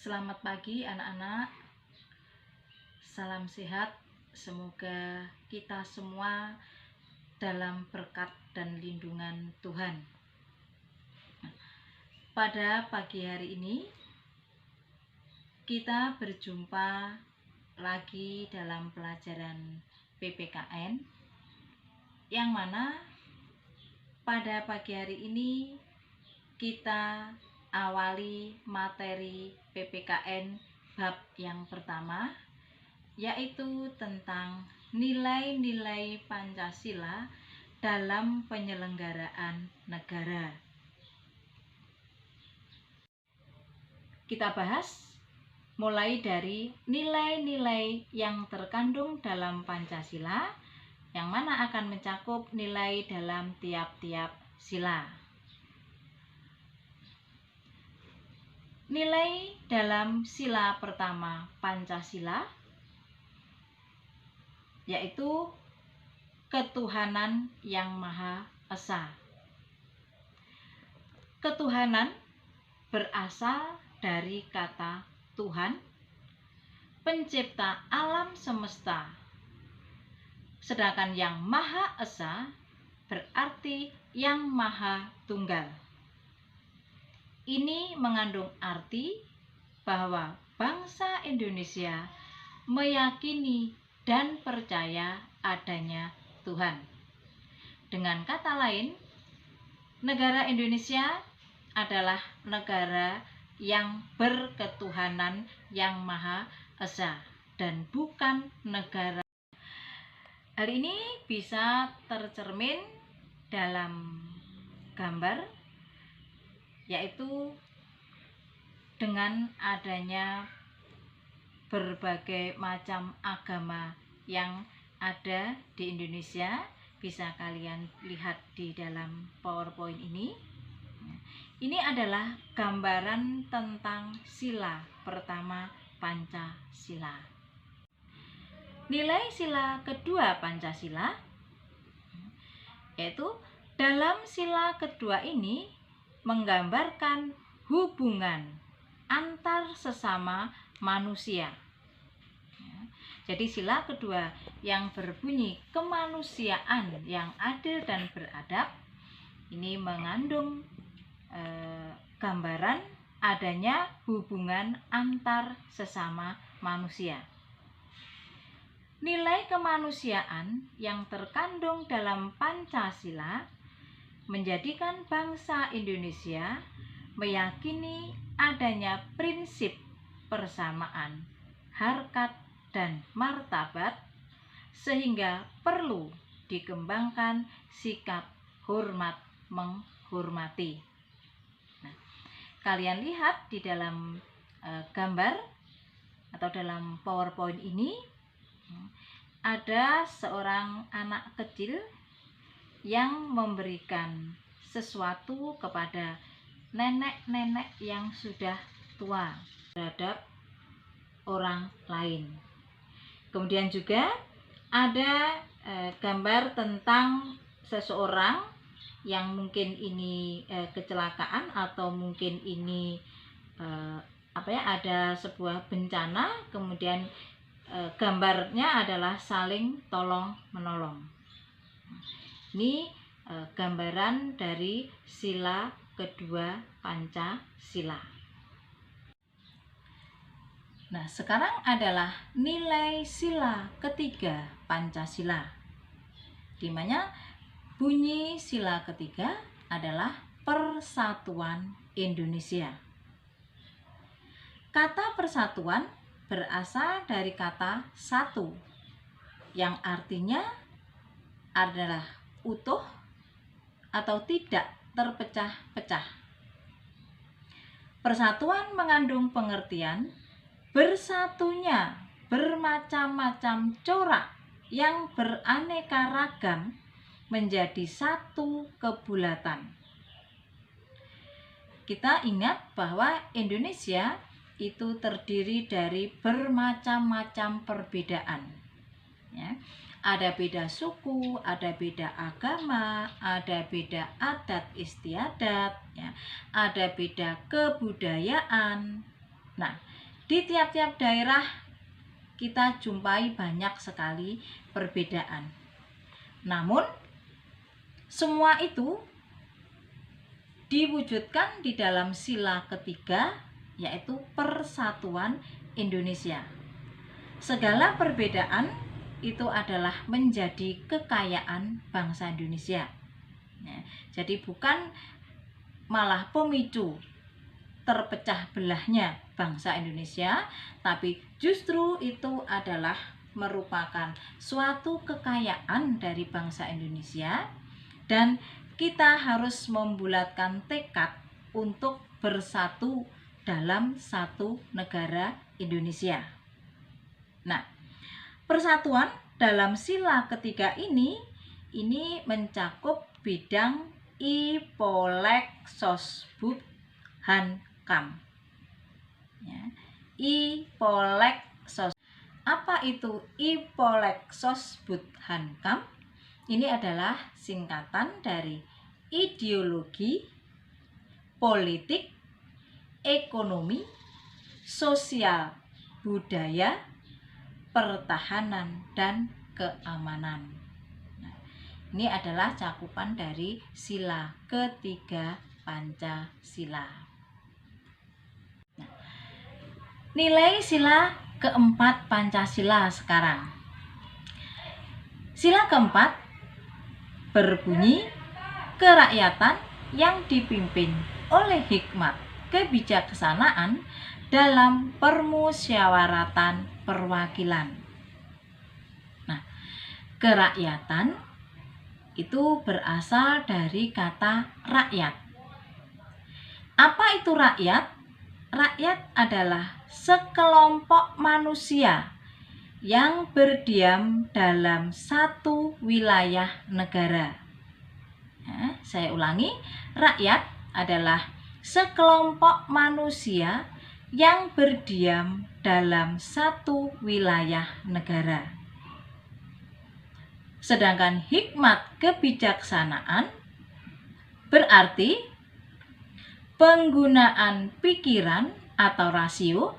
Selamat pagi anak-anak, salam sehat. Semoga kita semua dalam berkat dan lindungan Tuhan. Pada pagi hari ini kita berjumpa lagi dalam pelajaran PPKN, yang mana pada pagi hari ini kita awali materi PPKN bab yang pertama, yaitu tentang nilai-nilai Pancasila dalam penyelenggaraan negara. Kita bahas mulai dari nilai-nilai yang terkandung dalam Pancasila, yang mana akan mencakup nilai dalam tiap-tiap sila. Nilai dalam sila pertama Pancasila yaitu ketuhanan yang Maha Esa. Ketuhanan berasal dari kata Tuhan, pencipta alam semesta. Sedangkan yang Maha Esa berarti yang Maha Tunggal. Ini mengandung arti bahwa bangsa Indonesia meyakini dan percaya adanya Tuhan. Dengan kata lain, negara Indonesia adalah negara yang berketuhanan yang Maha Esa dan bukan negara. Hal ini bisa tercermin dalam gambar, yaitu dengan adanya berbagai macam agama yang ada di Indonesia. Bisa kalian lihat di dalam PowerPoint ini. Ini adalah gambaran tentang sila pertama Pancasila. Nilai sila kedua Pancasila yaitu dalam sila kedua ini menggambarkan hubungan antar sesama manusia. Jadi sila kedua yang berbunyi kemanusiaan yang adil dan beradab ini mengandung gambaran adanya hubungan antar sesama manusia. Nilai kemanusiaan yang terkandung dalam Pancasila menjadikan bangsa Indonesia meyakini adanya prinsip persamaan harkat dan martabat, sehingga perlu dikembangkan sikap hormat menghormati. Nah, kalian lihat di dalam gambar atau dalam PowerPoint ini ada seorang anak kecil yang memberikan sesuatu kepada nenek-nenek yang sudah tua terhadap orang lain. Kemudian juga ada gambar tentang seseorang yang mungkin ini kecelakaan atau mungkin ini ada sebuah bencana, kemudian gambarnya adalah saling tolong menolong. Ini gambaran dari sila kedua Pancasila. Nah, sekarang adalah nilai sila ketiga Pancasila, di mana bunyi sila ketiga adalah Persatuan Indonesia. Kata persatuan berasal dari kata satu, yang artinya adalah utuh atau tidak terpecah-pecah. Persatuan mengandung pengertian bersatunya bermacam-macam corak yang beraneka ragam menjadi satu kebulatan. Kita ingat bahwa Indonesia itu terdiri dari bermacam-macam perbedaan. Ya. Ada beda suku, ada beda agama, ada beda adat istiadat, ya, ada beda kebudayaan. Nah, di tiap-tiap daerah kita jumpai banyak sekali perbedaan. Namun semua itu diwujudkan di dalam sila ketiga, yaitu Persatuan Indonesia. Segala perbedaan itu adalah menjadi kekayaan bangsa Indonesia. Jadi bukan malah pemicu terpecah belahnya bangsa Indonesia, tapi justru itu adalah merupakan suatu kekayaan dari bangsa Indonesia, dan kita harus membulatkan tekad untuk bersatu dalam satu negara Indonesia. Nah, persatuan dalam sila ketiga ini mencakup bidang Ipolek Sosbud Hankam. Ya, Ipolek Sos. Apa itu Ipolek Sosbud Hankam? Ini adalah singkatan dari ideologi, politik, ekonomi, sosial, budaya, pertahanan, dan keamanan. Nah, ini adalah cakupan dari sila ketiga Pancasila. Nah, nilai sila keempat Pancasila sekarang. Sila keempat berbunyi, kerakyatan yang dipimpin oleh hikmat kebijaksanaan dalam permusyawaratan perwakilan. Nah, kerakyatan itu berasal dari kata rakyat. Apa itu rakyat? Rakyat adalah sekelompok manusia yang berdiam dalam satu wilayah negara. Nah, saya ulangi, rakyat adalah sekelompok manusia yang berdiam dalam satu wilayah negara. Sedangkan hikmat kebijaksanaan berarti penggunaan pikiran atau rasio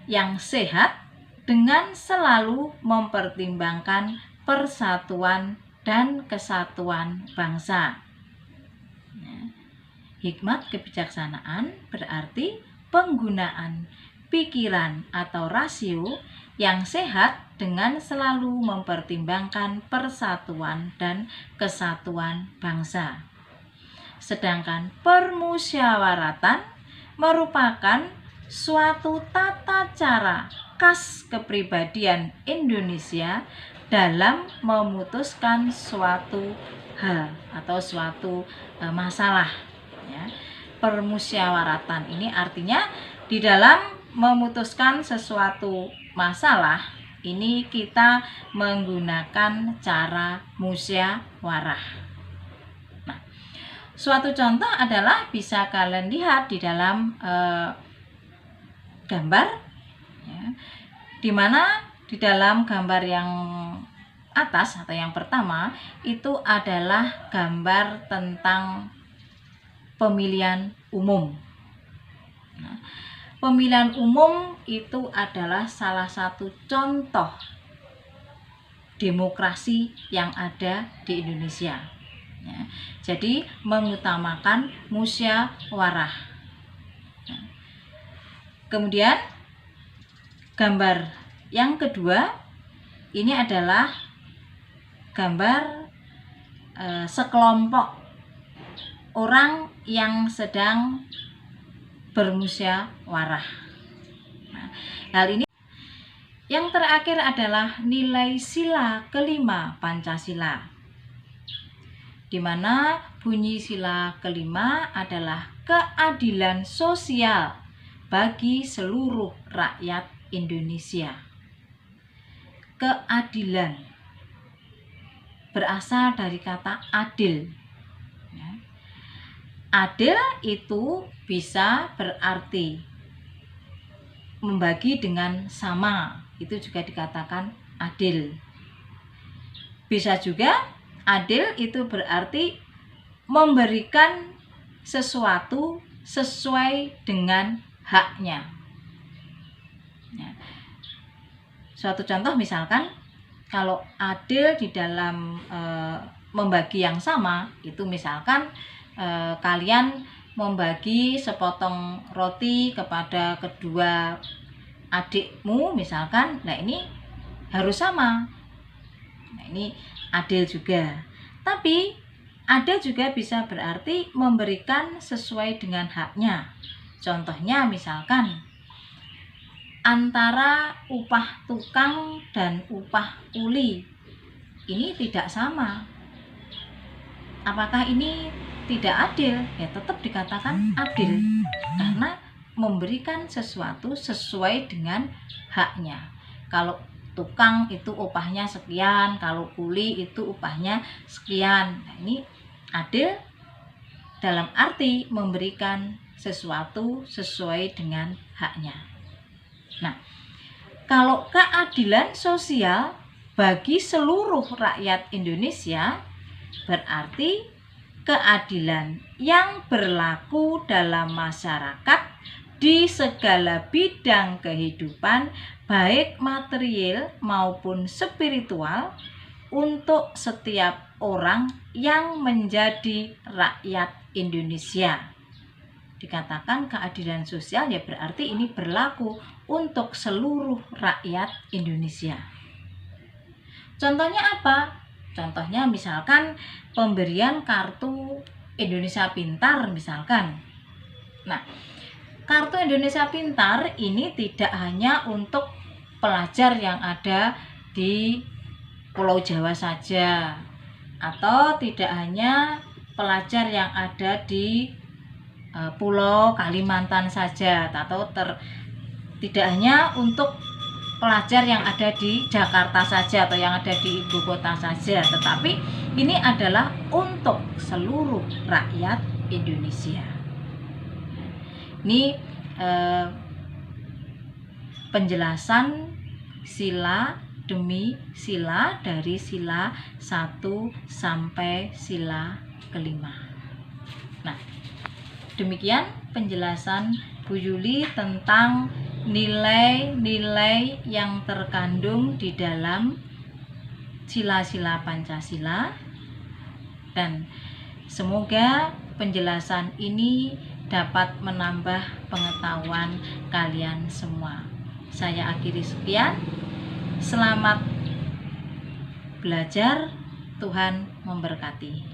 yang sehat dengan selalu mempertimbangkan persatuan dan kesatuan bangsa. Hikmat kebijaksanaan berarti penggunaan pikiran atau rasio yang sehat dengan selalu mempertimbangkan persatuan dan kesatuan bangsa. Sedangkan permusyawaratan merupakan suatu tata cara khas kepribadian Indonesia dalam memutuskan suatu hal atau suatu masalah. Ya. Permusyawaratan ini artinya di dalam memutuskan sesuatu masalah ini kita menggunakan cara musyawarah. Nah, suatu contoh adalah bisa kalian lihat di dalam gambar, ya, dimana di dalam gambar yang atas atau yang pertama itu adalah gambar tentang pemilihan umum. Nah, pemilihan umum itu adalah salah satu contoh demokrasi yang ada di Indonesia. Ya, jadi mengutamakan musyawarah. Nah, kemudian gambar yang kedua ini adalah gambar sekelompok orang yang sedang bermusyawarah. Nah, hal ini yang terakhir adalah nilai sila kelima Pancasila, di mana bunyi sila kelima adalah keadilan sosial bagi seluruh rakyat Indonesia. Keadilan berasal dari kata adil. Adil itu bisa berarti membagi dengan sama, itu juga dikatakan adil. Bisa juga adil itu berarti memberikan sesuatu sesuai dengan haknya. Ya. Suatu contoh misalkan kalau adil di dalam membagi yang sama, itu misalkan kalian membagi sepotong roti kepada kedua adikmu misalkan, nah ini harus sama. Nah, ini adil juga. Tapi adil juga bisa berarti memberikan sesuai dengan haknya. Contohnya misalkan antara upah tukang dan upah kuli ini tidak sama. Apakah ini tidak adil? Ya tetap dikatakan adil karena memberikan sesuatu sesuai dengan haknya. Kalau tukang itu upahnya sekian, kalau kuli itu upahnya sekian. Nah, ini adil dalam arti memberikan sesuatu sesuai dengan haknya. Nah, kalau keadilan sosial bagi seluruh rakyat Indonesia berarti keadilan yang berlaku dalam masyarakat di segala bidang kehidupan, baik material maupun spiritual, untuk setiap orang yang menjadi rakyat Indonesia. Dikatakan keadilan sosial ya berarti ini berlaku untuk seluruh rakyat Indonesia. Contohnya apa? Contohnya misalkan pemberian kartu Indonesia Pintar misalkan. Nah, kartu Indonesia Pintar ini tidak hanya untuk pelajar yang ada di Pulau Jawa saja, atau tidak hanya pelajar yang ada di Pulau Kalimantan saja, atau tidak hanya untuk pelajar yang ada di Jakarta saja atau yang ada di ibu kota saja, tetapi ini adalah untuk seluruh rakyat Indonesia. Ini penjelasan sila demi sila dari sila 1 sampai sila kelima. Nah, demikian penjelasan Bu Yuli tentang nilai-nilai yang terkandung di dalam sila-sila Pancasila, dan semoga penjelasan ini dapat menambah pengetahuan kalian semua. Saya akhiri sekian. Selamat belajar, Tuhan memberkati.